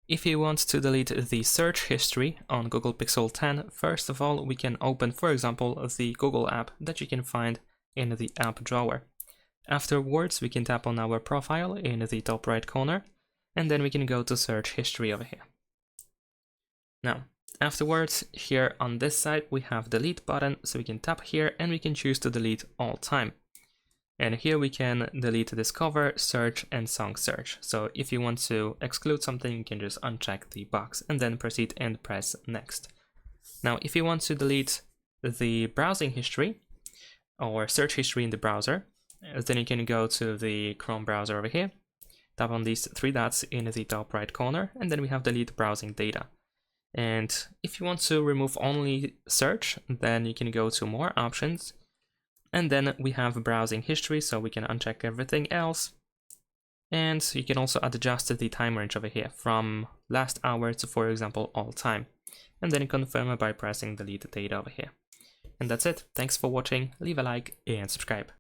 If you want to delete the search history on Google Pixel 10, first of all, we can open, for example, the Google app that you can find in the app drawer. Afterwards, we can tap on our profile in the top right corner, and then we can go to search history over here. Now, afterwards, here on this side, we have delete button, so we can tap here and we can choose to delete all time. And here we can delete Discover, Search, and Song Search. So if you want to exclude something, you can just uncheck the box and then proceed and press Next. Now, if you want to delete the browsing history or search history in the browser, then you can go to the Chrome browser over here, tap on these three dots in the top right corner, and then we have delete browsing data. And if you want to remove only search, then you can go to more options. And then we have browsing history, so we can uncheck everything else. And you can also adjust the time range over here from last hour to, for example, all time. And then confirm by pressing delete data over here. And that's it. Thanks for watching. Leave a like and subscribe.